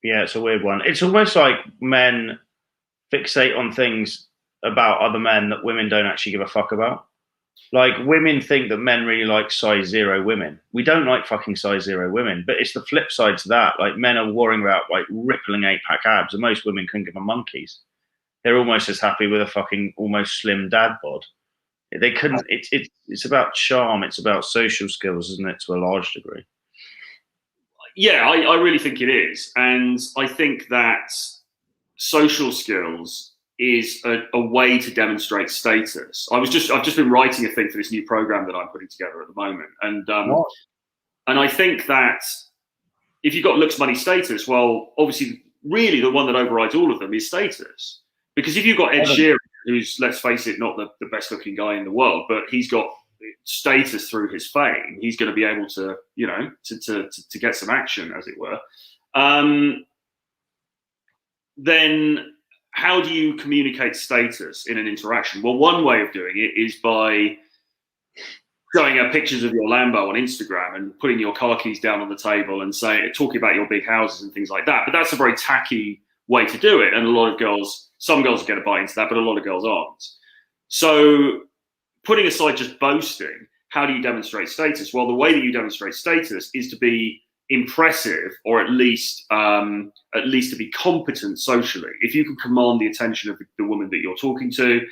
Yeah, it's a weird one. It's almost like men fixate on things about other men that women don't actually give a fuck about. Like women think that men really like size zero women. We don't like fucking size zero women, but it's the flip side to that. Like men are worrying about like rippling 8-pack abs, and most women couldn't give a monkeys. They're almost as happy with a fucking almost slim dad bod. They couldn't. It's about charm. It's about social skills, isn't it? To a large degree. Yeah, I really think it is, and I think that social skills is a way to demonstrate status. I've just been writing a thing for this new program that I'm putting together at the moment, and I think that if you've got looks, money, status, well, obviously, really the one that overrides all of them is status. Because if you've got Ed Sheeran, who's, let's face it, not the best looking guy in the world, but he's got status through his fame, he's going to be able to, you know, to get some action, as it were. Then how do you communicate status in an interaction? Well, one way of doing it is by showing her pictures of your Lambo on Instagram and putting your car keys down on the table and talking about your big houses and things like that. But that's a very tacky way to do it. And a lot of girls, some girls get a bite into that, but a lot of girls aren't. So putting aside just boasting, how do you demonstrate status? Well, the way that you demonstrate status is to be impressive, or at least to be competent socially. If you can command the attention of the woman that you're talking to,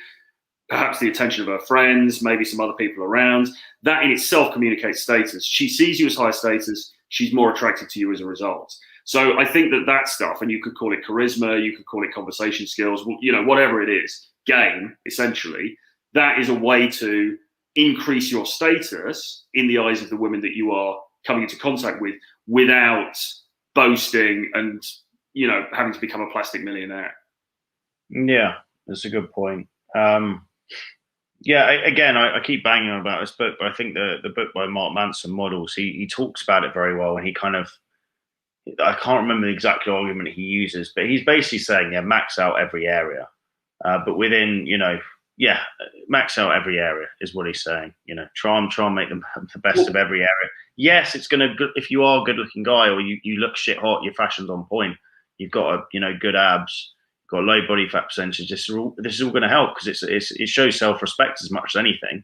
perhaps the attention of her friends, maybe some other people around, that in itself communicates status. She sees you as high status, she's more attracted to you as a result. So I think that stuff, and you could call it charisma, you could call it conversation skills, you know, whatever it is, game, essentially, that is a way to increase your status in the eyes of the women that you are coming into contact with, without boasting and, you know, having to become a plastic millionaire. Yeah, that's a good point. Yeah, again, I keep banging on about this book, but I think the book by Mark Manson, Models, he talks about it very well, and he kind of, I can't remember the exact argument he uses, but he's basically saying, yeah, max out every area, but within, you know, yeah, max out every area is what he's saying. You know, try and make them the best of every area. Yes, it's gonna, if you are a good-looking guy, or you look shit hot, your fashion's on point, you've got a, you know, good abs, got a low body fat percentage. This is all going to help, because it shows self-respect as much as anything.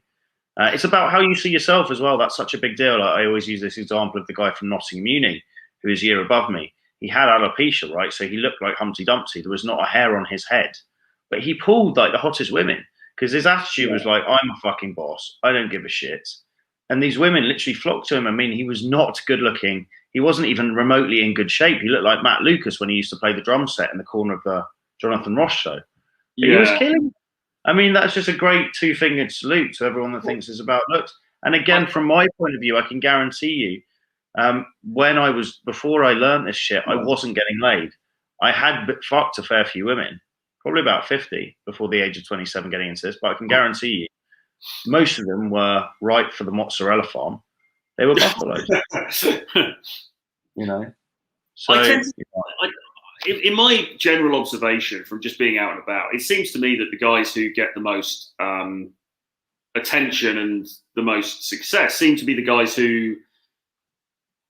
It's about how you see yourself as well. That's such a big deal. I always use this example of the guy from Nottingham Uni, who is a year above me. He had alopecia, right? So he looked like Humpty Dumpty. There was not a hair on his head, but he pulled like the hottest women, because his attitude was like, I'm a fucking boss. I don't give a shit. And these women literally flocked to him. I mean, he was not good looking. He wasn't even remotely in good shape. He looked like Matt Lucas when he used to play the drum set in the corner of the Jonathan Ross show. Yeah. He was killing. I mean, that's just a great two-fingered salute to everyone that thinks it's about looks. And again, from my point of view, I can guarantee you, before I learned this shit, I wasn't getting laid. I had fucked a fair few women, probably about 50 before the age of 27 getting into this, but I can guarantee you, most of them were right for the mozzarella farm. They were buffaloes. You know? So, in my general observation from just being out and about, it seems to me that the guys who get the most attention and the most success seem to be the guys who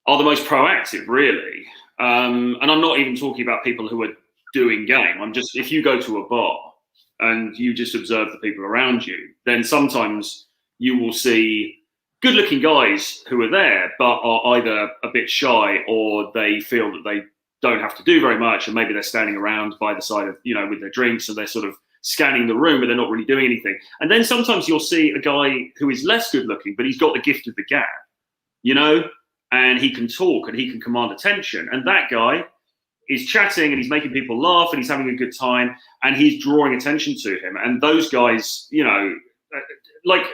are the most proactive, really. And I'm not even talking about people who are doing game. I'm just, if you go to a bar and you just observe the people around you, then sometimes you will see good-looking guys who are there, but are either a bit shy, or they feel that they don't have to do very much, and maybe they're standing around by the side of, you know, with their drinks, and they're sort of scanning the room, but they're not really doing anything. And then sometimes you'll see a guy who is less good-looking, but he's got the gift of the gab, you know, and he can talk and he can command attention, and that guy is chatting and he's making people laugh and he's having a good time and he's drawing attention to him. And those guys, you know, like,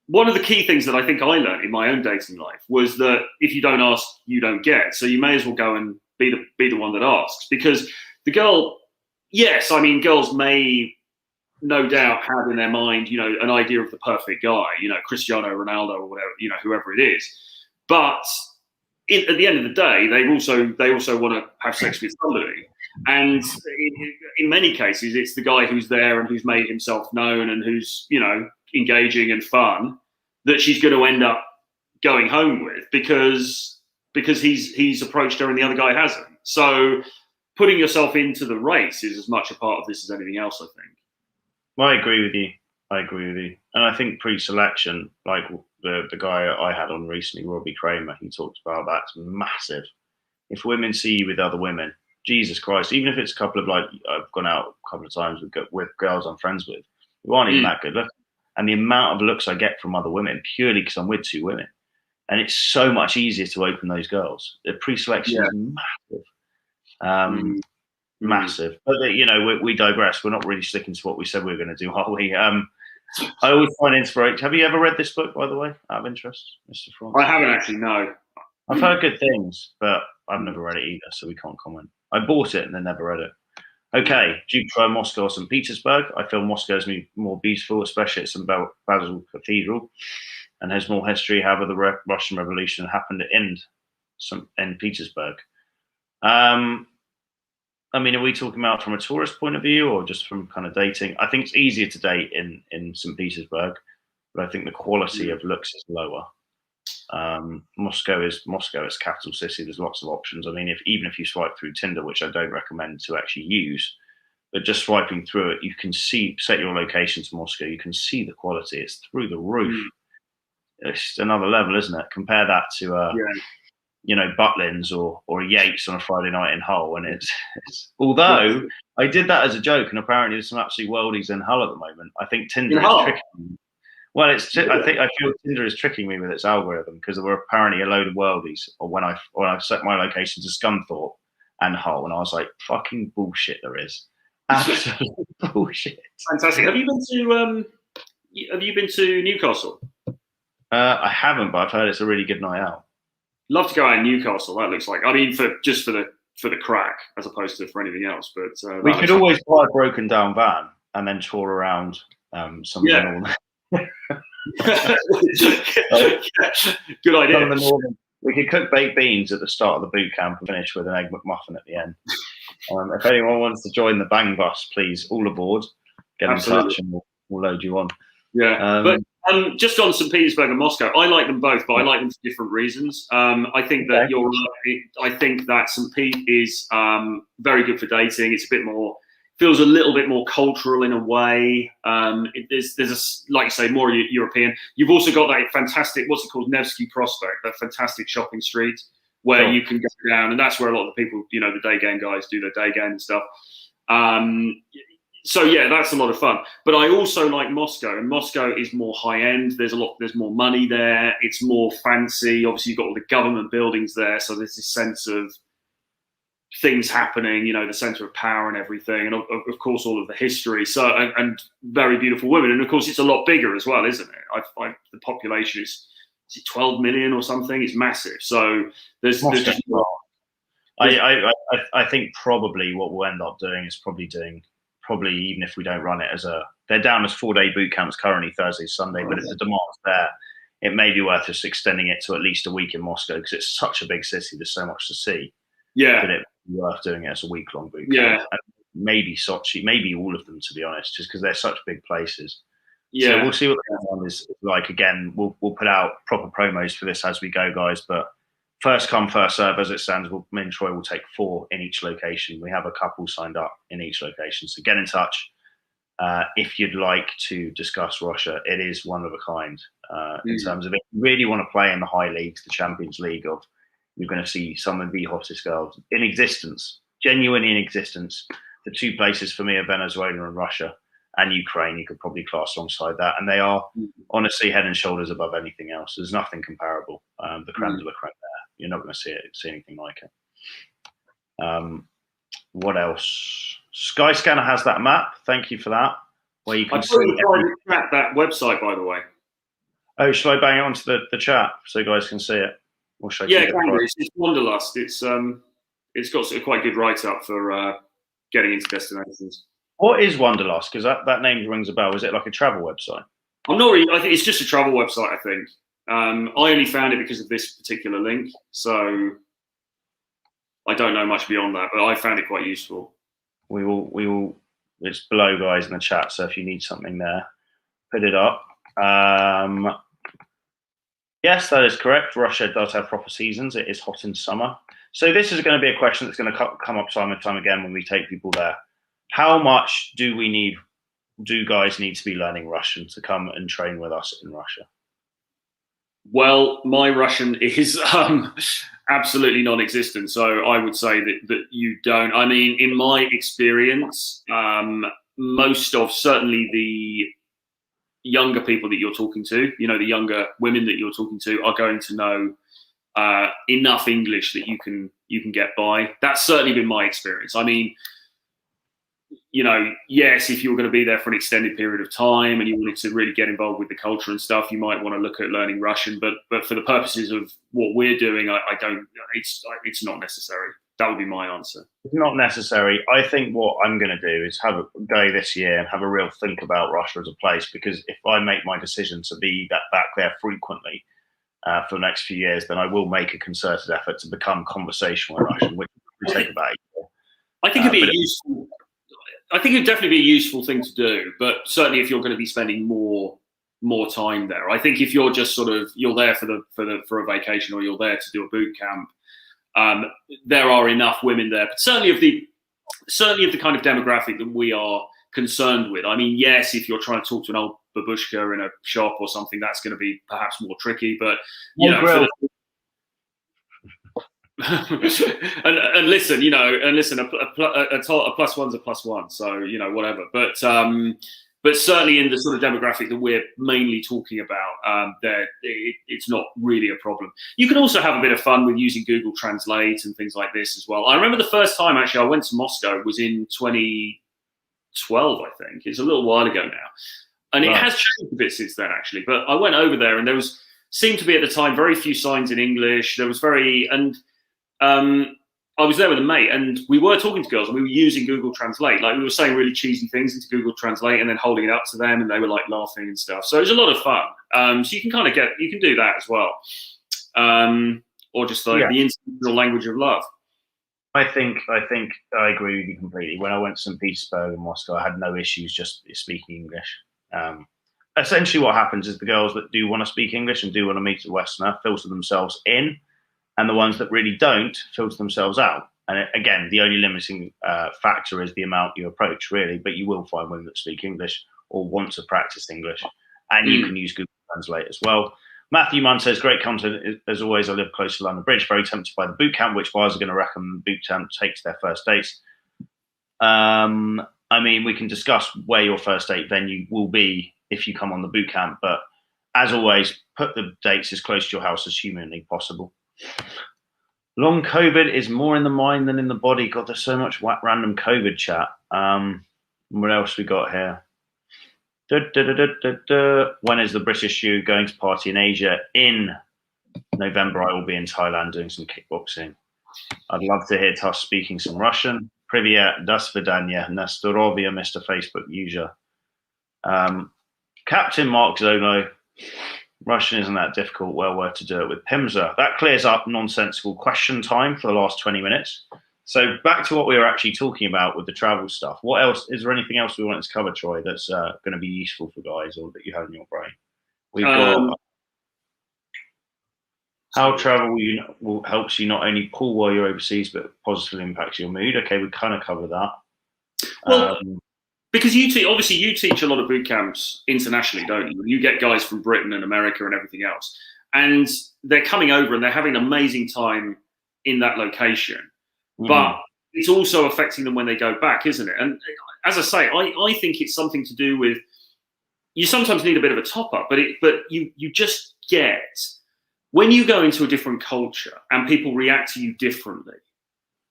one of the key things that I think I learned in my own dating life was that if you don't ask, you don't get. So you may as well go and be the one that asks, because the girl, yes, I mean, girls may no doubt have in their mind, you know, an idea of the perfect guy, you know, Cristiano Ronaldo or whatever, you know, whoever it is. But at the end of the day, they also want to have sex with somebody. And in many cases, it's the guy who's there and who's made himself known and who's, you know, engaging and fun, that she's going to end up going home with, because he's approached her and the other guy hasn't. So putting yourself into the race is as much a part of this as anything else, I think. Well, I agree with you. And I think pre-selection, like the guy I had on recently, Robbie Kramer, he talked about that's massive. If women see you with other women, Jesus Christ, even if it's a couple of, like, I've gone out a couple of times with girls I'm friends with who aren't even that good looking, and the amount of looks I get from other women purely because I'm with two women, and it's so much easier to open those girls. The pre-selection is massive. Massive. But, you know, we digress. We're not really sticking to what we said we were going to do, are we? I always find inspiration. Have you ever read this book, by the way, out of interest, Mr. Francis? I haven't actually, no. I've heard good things, but I've never read it either, so we can't comment. I bought it and then never read it. Okay, do you prefer Moscow or St. Petersburg? I feel Moscow is more beautiful, especially at St. Basil Cathedral, and has more history. However, the Russian Revolution happened in Petersburg. I mean, are we talking about from a tourist point of view or just from kind of dating? I think it's easier to date in St. Petersburg, but I think the quality of looks is lower. Moscow is capital city. There's lots of options. I mean, even if you swipe through Tinder, which I don't recommend to actually use, but just swiping through it, you can set your location to Moscow. You can see the quality. It's through the roof. It's another level, isn't it? Compare that to you know, Butlins or Yates on a Friday night in Hull, and it's although I did that as a joke, and apparently there's some absolute worldies in Hull at the moment. I think Tinder is tricking me. Well, I feel Tinder is tricking me with its algorithm, because there were apparently a load of worldies, or when I set my location to Scunthorpe and Hull, and I was like, fucking bullshit, there is. Absolute bullshit. Fantastic. Have you been to Newcastle? I haven't, but I've heard it's a really good night out. Love to go out in Newcastle. That looks like, I mean, for the crack as opposed to for anything else. But we could always buy a broken down van and then tour around some. Yeah. Good idea. We could cook baked beans at the start of the boot camp and finish with an egg McMuffin at the end. If anyone wants to join the bang bus, please, all aboard. Get in touch and we'll load you on. Yeah, but just on St. Petersburg and Moscow, I like them both, but I like them for different reasons. I think that you're right. I think that St. Pete is very good for dating. It's a bit more, feels a little bit more cultural in a way. There's a, like you say, more European. You've also got that fantastic, what's it called, Nevsky Prospect, that fantastic shopping street where you can go down, and that's where a lot of the people, you know, the day game guys do their day game and stuff. So yeah, that's a lot of fun. But I also like Moscow, and Moscow is more high end. There's more money there. It's more fancy. Obviously, you've got all the government buildings there, so there's this sense of things happening. You know, the center of power and everything, and of course all of the history. So and very beautiful women, and of course it's a lot bigger as well, isn't it? The population is it 12 million or something? It's massive. So there's just I think probably what we'll end up doing is probably even if we don't run it they're down as 4-day boot camps currently, Thursday, Sunday, but if the demand's there, it may be worth us extending it to at least a week in Moscow, because it's such a big city. There's so much to see. Yeah. That it would be worth doing it as a week-long boot camp. Yeah. And maybe Sochi, maybe all of them, to be honest, just because they're such big places. Yeah. So we'll see what the one is like. Again, we'll put out proper promos for this as we go, guys, but first come, first serve as it stands. Me and Troy will take 4 in each location. We have a couple signed up in each location. So get in touch if you'd like to discuss Russia. It is one of a kind in terms of, if you really want to play in the high leagues, the Champions League you're going to see some of the hottest girls in existence, genuinely in existence. The 2 places for me are Venezuela and Russia, and Ukraine. You could probably class alongside that. And they are honestly head and shoulders above anything else. There's nothing comparable. The creme de la creme there. You're not going to see anything like it. What else? Skyscanner has that map. Thank you for that. Where you can see that website, by the way. Oh, shall I bang it onto the chat so you guys can see it? Or should I it's Wanderlust. It's got sort of quite good write up for getting into destinations. What is Wanderlust? Because that name rings a bell. Is it like a travel website? I'm not really. I think it's just a travel website. I think. I only found it because of this particular link, so I don't know much beyond that. But I found it quite useful. We will. It's below, guys, in the chat. So if you need something there, put it up. Yes, that is correct. Russia does have proper seasons. It is hot in summer. So this is going to be a question that's going to come up time and time again when we take people there. How much do guys need to be learning Russian to come and train with us in Russia? Well, my Russian is absolutely non-existent, so I would say that you don't. I mean, in my experience, most of certainly the younger people that you're talking to, the younger women that you're talking to, are going to know enough English that you can get by. That's certainly been my experience. I mean, yes, if you were going to be there for an extended period of time and you wanted to really get involved with the culture and stuff, you might want to look at learning Russian. But for the purposes of what we're doing, I don't. It's not necessary. That would be my answer. It's not necessary. I think what I'm going to do is go this year and have a real think about Russia as a place, because if I make my decision to be back there frequently for the next few years, then I will make a concerted effort to become conversational in Russian, which will take about a year. I think it'd be useful. I think it'd definitely be a useful thing to do, but certainly if you're going to be spending more time there, I think if you're just you're there for a vacation, or you're there to do a boot camp, there are enough women there, but certainly of the kind of demographic that we are concerned with. I mean, yes, if you're trying to talk to an old babushka in a shop or something, that's going to be perhaps more tricky, but and listen, a plus one's a plus one, so whatever. But certainly in the sort of demographic that we're mainly talking about, it's not really a problem. You can also have a bit of fun with using Google Translate and things like this as well. I remember the first time actually I went to Moscow was in 2012, I think. It's a little while ago now, and it has changed a bit since then actually. But I went over there and there seemed to be at the time very few signs in English. I was there with a mate, and we were talking to girls, and we were using Google Translate. Like, we were saying really cheesy things into Google Translate, and then holding it up to them, and they were like laughing and stuff. So it was a lot of fun. So you can do that as well, or just the international language of love. I think I agree with you completely. When I went to St. Petersburg and Moscow, I had no issues just speaking English. Essentially, what happens is the girls that do want to speak English and do want to meet a Westerner filter themselves in, and the ones that really don't filter themselves out. And again, the only limiting factor is the amount you approach, really. But you will find women that speak English or want to practice English, and you can use Google Translate as well. Matthew Munn says, great content as always. I live close to London Bridge. Very tempted by the boot camp. Which bars are going to recommend boot camp take to their first dates? I mean, we can discuss where your first date venue will be if you come on the boot camp. But as always, put the dates as close to your house as humanly possible. Long COVID is more in the mind than in the body. God, there's so much random COVID chat. What else we got here? When is the British you going to party in Asia? In November, I will be in Thailand doing some kickboxing. I'd love to hear Tusk speaking some Russian. Privyet, do svidaniya, na zdоровье, Mr. Facebook user. Captain Mark Zono. Russian isn't that difficult. Well worth to do it with Pimza. That clears up nonsensical question time for the last 20 minutes. So back to what we were actually talking about with the travel stuff. What else? Is there anything else we wanted to cover, Troy, that's going to be useful for guys or that you have in your brain? We've got how travel helps you not only pull while you're overseas, but positively impacts your mood. Okay, we kind of covered that. Well, because you teach a lot of boot camps internationally, don't you? You get guys from Britain and America and everything else, and they're coming over and they're having an amazing time in that location. But it's also affecting them when they go back, isn't it? And as I say, I think it's something to do with, you sometimes need a bit of a top up, but you just get, when you go into a different culture and people react to you differently,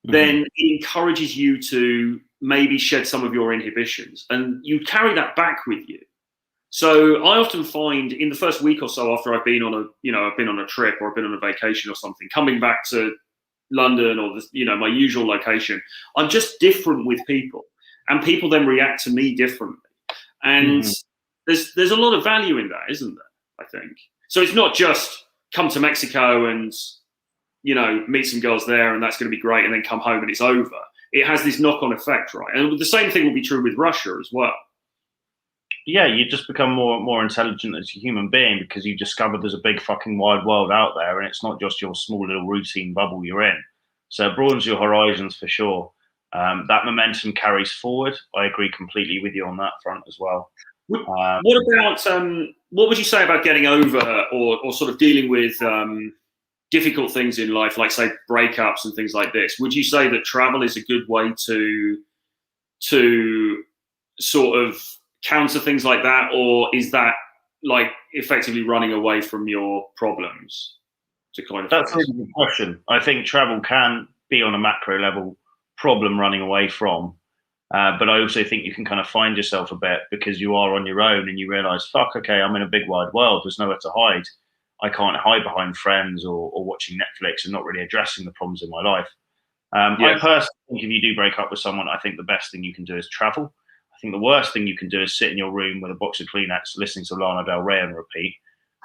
then it encourages you to maybe shed some of your inhibitions, and you carry that back with you. So I often find in the first week or so after I've been on a trip or I've been on a vacation or something, coming back to London or my usual location, I'm just different with people, and people then react to me differently. And there's a lot of value in that, isn't there? I think so. It's not just come to Mexico and meet some girls there and that's going to be great, and then come home and it's over. It has this knock-on effect, right? And the same thing will be true with Russia as well. Yeah, you just become more intelligent as a human being because you discover there's a big fucking wide world out there, and it's not just your small little routine bubble you're in. So it broadens your horizons for sure. That momentum carries forward. I agree completely with you on that front as well. What about what would you say about getting over or sort of dealing with difficult things in life, like say breakups and things like this? Would you say that travel is a good way to sort of counter things like that, or is that like effectively running away from your problems? To kind of That's a really good question. I think travel can be on a macro level problem running away from, but I also think you can kind of find yourself a bit because you are on your own and you realize, fuck, okay, I'm in a big wide world. There's nowhere to hide. I can't hide behind friends or watching Netflix and not really addressing the problems in my life. I personally think if you do break up with someone, I think the best thing you can do is travel. I think the worst thing you can do is sit in your room with a box of Kleenex, listening to Lana Del Rey on repeat,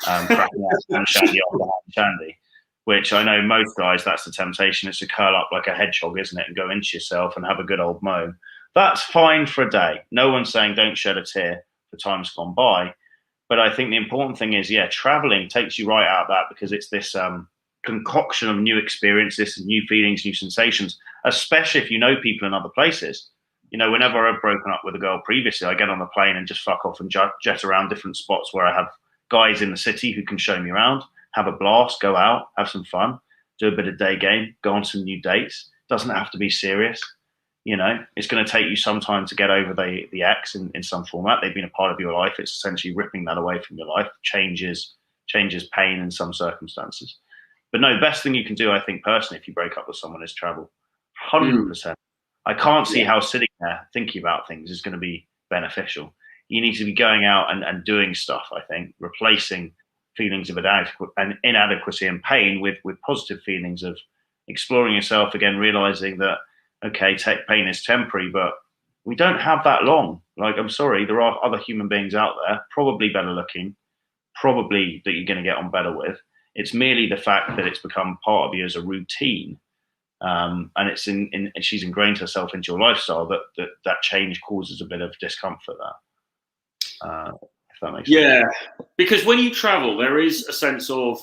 cracking out and Shandy after Shandy, which I know most guys, that's the temptation. It's to curl up like a hedgehog, isn't it, and go into yourself and have a good old moan. That's fine for a day. No one's saying don't shed a tear for times gone by. But I think the important thing is, traveling takes you right out of that because it's this concoction of new experiences, new feelings, new sensations, especially if you know people in other places. You know, whenever I've broken up with a girl previously, I get on the plane and just fuck off and jet around different spots where I have guys in the city who can show me around, have a blast, go out, have some fun, do a bit of day game, go on some new dates. Doesn't have to be serious. You know, it's going to take you some time to get over the ex in some format. They've been a part of your life. It's essentially ripping that away from your life, changes pain in some circumstances. But no, the best thing you can do, I think, personally, if you break up with someone is travel. 100%. I can't see how sitting there thinking about things is going to be beneficial. You need to be going out and doing stuff, I think, replacing feelings of inadequacy and pain with positive feelings of exploring yourself again, realizing that, okay, pain is temporary, but we don't have that long. Like, I'm sorry, there are other human beings out there, probably better looking, probably that you're going to get on better with. It's merely the fact that it's become part of you as a routine. And it's she's ingrained herself into your lifestyle that change causes a bit of discomfort there. If that makes sense. Yeah, because when you travel, there is a sense of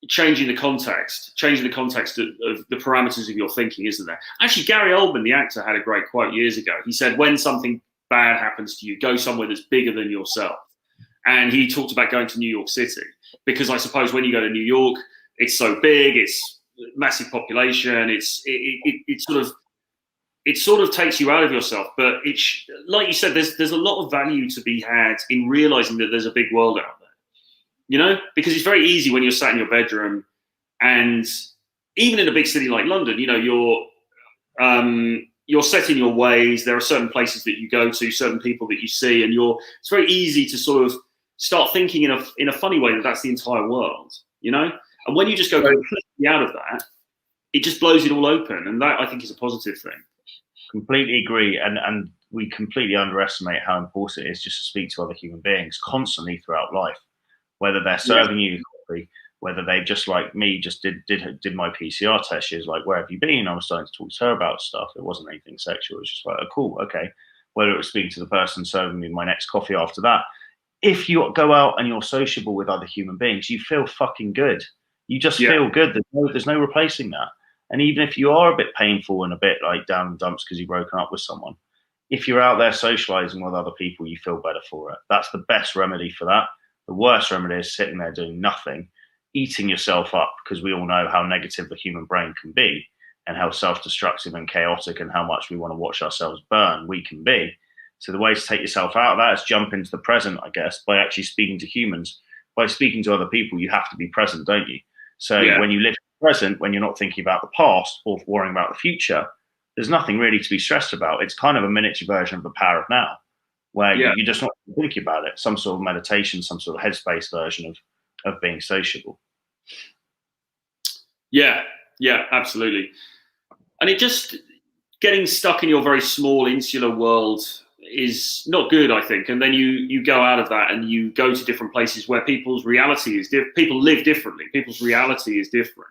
changing the context of the parameters of your thinking, isn't there? Actually, Gary Oldman, the actor, had a great quote years ago. He said, when something bad happens to you, go somewhere that's bigger than yourself. And he talked about going to New York City, because I suppose when you go to New York, it's so big, it's massive population, it sort of takes you out of yourself. But it's like you said, there's a lot of value to be had in realizing that there's a big world out there. You know, because it's very easy when you're sat in your bedroom, and even in a big city like London, you know, you're set in your ways. There are certain places that you go to, certain people that you see, and it's very easy to sort of start thinking in a funny way that that's the entire world, you know. And when you just go completely out of that, it just blows it all open, and that I think is a positive thing. Completely agree, and we completely underestimate how important it is just to speak to other human beings constantly throughout life. Whether they're serving you coffee, whether they just like me just did my PCR test. She was like, "Where have you been?" I was starting to talk to her about stuff. It wasn't anything sexual. It was just like, "Oh, cool, okay." Whether it was speaking to the person serving me my next coffee after that. If you go out and you're sociable with other human beings, you feel fucking good. You just feel good. There's no replacing that. And even if you are a bit painful and a bit like down in the dumps because you've broken up with someone, if you're out there socializing with other people, you feel better for it. That's the best remedy for that. The worst remedy is sitting there doing nothing, eating yourself up, because we all know how negative the human brain can be and how self-destructive and chaotic and how much we want to watch ourselves burn we can be. So the way to take yourself out of that is jump into the present, I guess, by actually speaking to humans. By speaking to other people, you have to be present, don't you? So when you live in the present, when you're not thinking about the past or worrying about the future, there's nothing really to be stressed about. It's kind of a miniature version of the power of now, where you're just not thinking about it. Some sort of meditation, some sort of headspace version of being sociable. Yeah, absolutely. And it just getting stuck in your very small insular world is not good, I think. And then you go out of that and you go to different places where people's reality is different. People live differently. People's reality is different.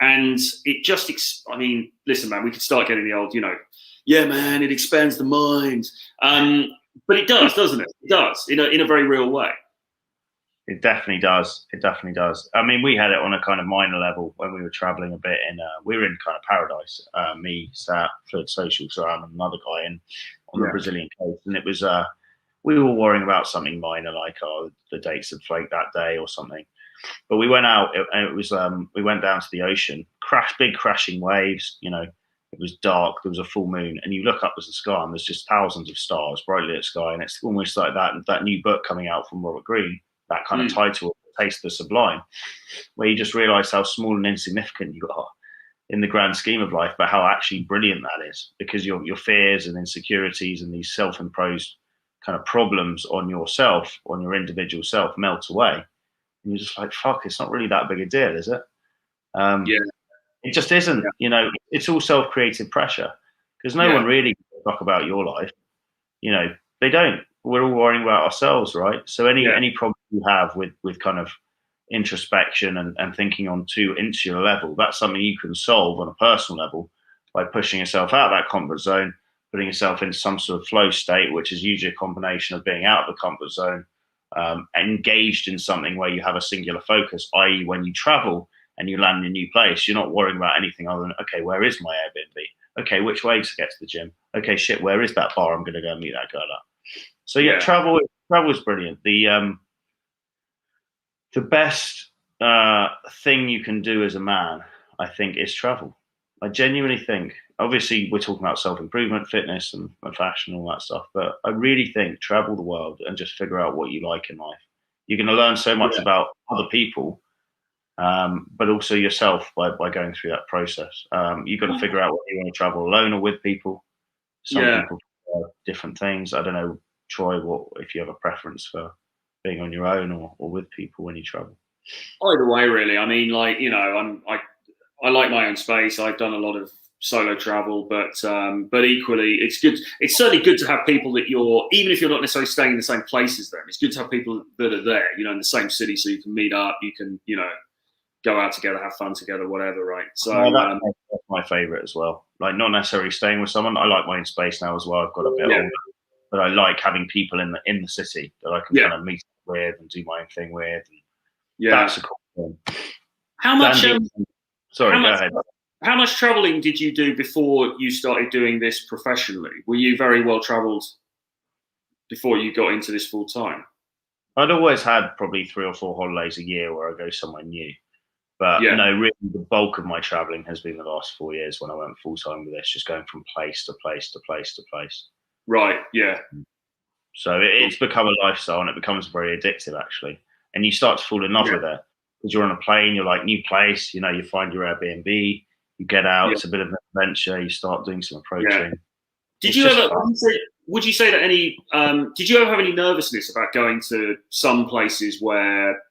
And it just, I mean, listen, man, we could start getting the old, you know, yeah, man, it expands the mind. But it does, doesn't it? It does, in a very real way. It definitely does. It definitely does. I mean, we had it on a kind of minor level when we were traveling a bit in. We were in kind of paradise. Me, Sat, Fluid Social, Sam, and another guy in on the Yeah. Brazilian coast, and it was. We were worrying about something minor, like the dates had flaked that day or something. But we went out, and it was. We went down to the ocean. Big crashing waves. You know, it was dark. There was a full moon, and you look up at the sky, and there's just thousands of stars, brightly lit sky, and it's almost like that new book coming out from Robert Greene, that kind of title, Taste the Sublime, where you just realise how small and insignificant you are in the grand scheme of life, but how actually brilliant that is, because your fears and insecurities and these self-imposed kind of problems on yourself, on your individual self, melt away, and you're just like, fuck, it's not really that big a deal, is it? Yeah. It just isn't. Yeah. You know, it's all self-created pressure, because no one really gives a fuck about your life. You know, they don't. We're all worrying about ourselves, right? So any problem you have with kind of introspection and thinking on too insular level, that's something you can solve on a personal level by pushing yourself out of that comfort zone, putting yourself into some sort of flow state, which is usually a combination of being out of the comfort zone, engaged in something where you have a singular focus, i.e. when you travel and you land in a new place, you're not worrying about anything other than, okay, where is my Airbnb? Okay, which way to get to the gym? Okay, shit, where is that bar I'm going to go and meet that girl at? So yeah, travel is brilliant. The best thing you can do as a man, I think, is travel. I genuinely think. Obviously, we're talking about self-improvement, fitness, and fashion, and all that stuff. But I really think travel the world and just figure out what you like in life. You're going to learn so much about other people, but also yourself by going through that process. You've got to figure out whether you want to travel alone or with people. Some people prefer different things. I don't know, Troy, if you have a preference for being on your own or with people when you travel? Either way, really. I mean, like, you know, I like my own space. I've done a lot of solo travel, but equally, it's good. It's certainly good to have people that even if you're not necessarily staying in the same place as them, it's good to have people that are there, you know, in the same city, so you can meet up, you can, you know, go out together, have fun together, whatever, right? So that's my favorite as well. Like, not necessarily staying with someone. I like my own space now as well. I've got a bit older, but I like having people in the city that I can kind of meet with and do my own thing with. That's a cool thing. How much? Sorry, go ahead. How much traveling did you do before you started doing this professionally? Were you very well traveled before you got into this full time? I'd always had probably 3 or 4 holidays a year where I go somewhere new. But no, really, the bulk of my traveling has been the last 4 years when I went full time with this, just going from place to place to place to place. Right. Yeah. So it's become a lifestyle, and it becomes very addictive, actually. And you start to fall in love with it, because you're on a plane, you're like, new place, you know, you find your Airbnb, you get out, it's a bit of an adventure, you start doing some approaching. Did you ever? Would you say that did you ever have any nervousness about going to some places where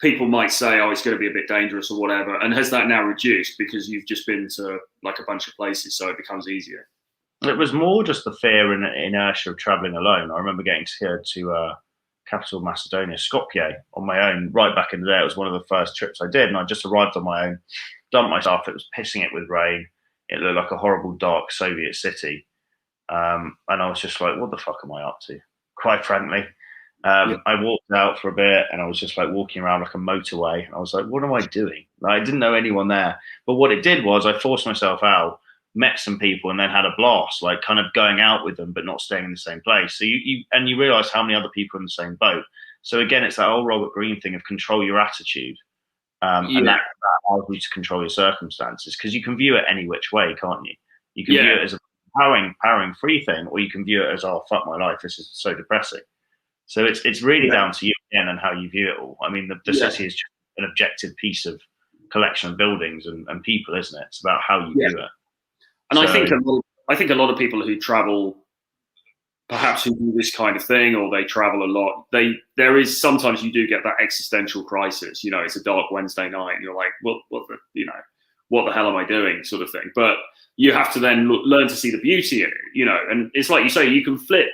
people might say, oh, it's going to be a bit dangerous or whatever? And has that now reduced because you've just been to like a bunch of places, so it becomes easier? It was more just the fear and inertia of traveling alone. I remember getting to capital of Macedonia, Skopje, on my own right back in the day. It was one of the first trips I did, and I just arrived on my own, dumped my stuff. It was pissing it with rain. It looked like a horrible, dark Soviet city. And I was just like, what the fuck am I up to? Quite frankly. I walked out for a bit, and I was just like walking around like a motorway. And I was like, what am I doing? Like, I didn't know anyone there. But what it did was I forced myself out, met some people, and then had a blast, like kind of going out with them, but not staying in the same place. So you realize how many other people are in the same boat. So again, it's that old Robert Greene thing of control your attitude. And that allows you to control your circumstances, because you can view it any which way, can't you? You can view it as a powering free thing, or you can view it as, oh, fuck my life, this is so depressing. So it's really down to you again and how you view it all. I mean, the city is just an objective piece of collection of buildings and people, isn't it? It's about how you view it. And so, I think a lot of people who travel, perhaps who do this kind of thing, or they travel a lot, there is sometimes you do get that existential crisis. You know, it's a dark Wednesday night, and you're like, what the hell am I doing, sort of thing. But you have to then learn to see the beauty in it. You know, and it's like you say, you can flip.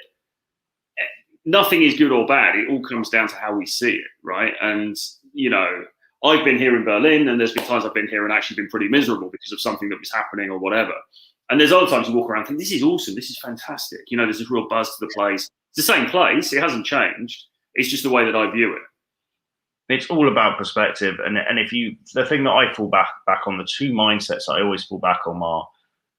Nothing is good or bad. It all comes down to how we see it, right? And you know, I've been here in Berlin, and there's been times I've been here and actually been pretty miserable because of something that was happening or whatever. And there's other times you walk around and think, this is awesome, this is fantastic. You know, there's this real buzz to the place. It's the same place, it hasn't changed. It's just the way that I view it. It's all about perspective, and if you, the thing that I fall back on, the two mindsets I always fall back on are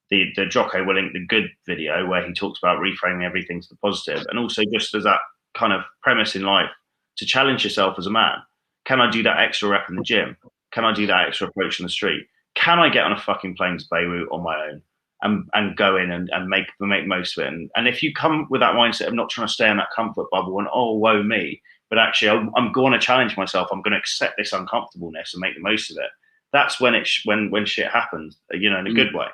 the Jocko Willink, the good video where he talks about reframing everything to the positive, and also just as that kind of premise in life to challenge yourself as a man. Can I do that extra rep in the gym? Can I do that extra approach in the street? Can I get on a fucking plane to Beirut on my own and go in and make most of it? And if you come with that mindset of not trying to stay in that comfort bubble and, oh, woe me, but actually I'm going to challenge myself, I'm going to accept this uncomfortableness and make the most of it. That's when when shit happens, you know, in a good way.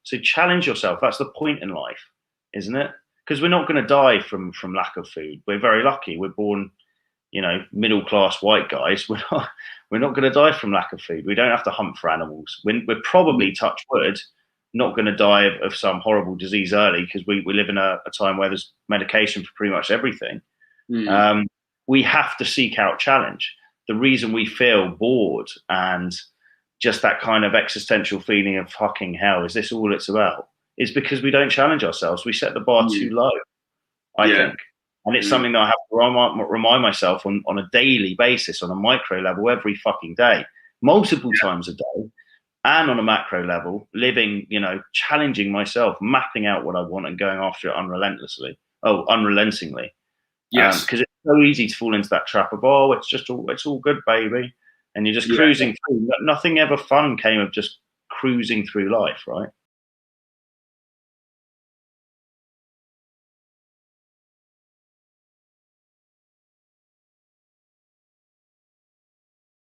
So challenge yourself. That's the point in life, isn't it? Because we're not going to die from lack of food. We're very lucky. We're born, you know, middle class white guys. We're not going to die from lack of food. We don't have to hunt for animals. We're probably, touch wood, not going to die of some horrible disease early, because we live in a time where there's medication for pretty much everything. We have to seek out challenge. The reason we feel bored and just that kind of existential feeling of fucking hell, is this all it's about, is because we don't challenge ourselves. We set the bar too low, I think. And it's something that I have to remind myself on a daily basis, on a micro level, every fucking day, multiple times a day, and on a macro level, living, you know, challenging myself, mapping out what I want and going after it unrelentingly. Yes. Because it's so easy to fall into that trap of, oh, it's all good, baby. And you're just cruising through. Nothing ever fun came of just cruising through life, right?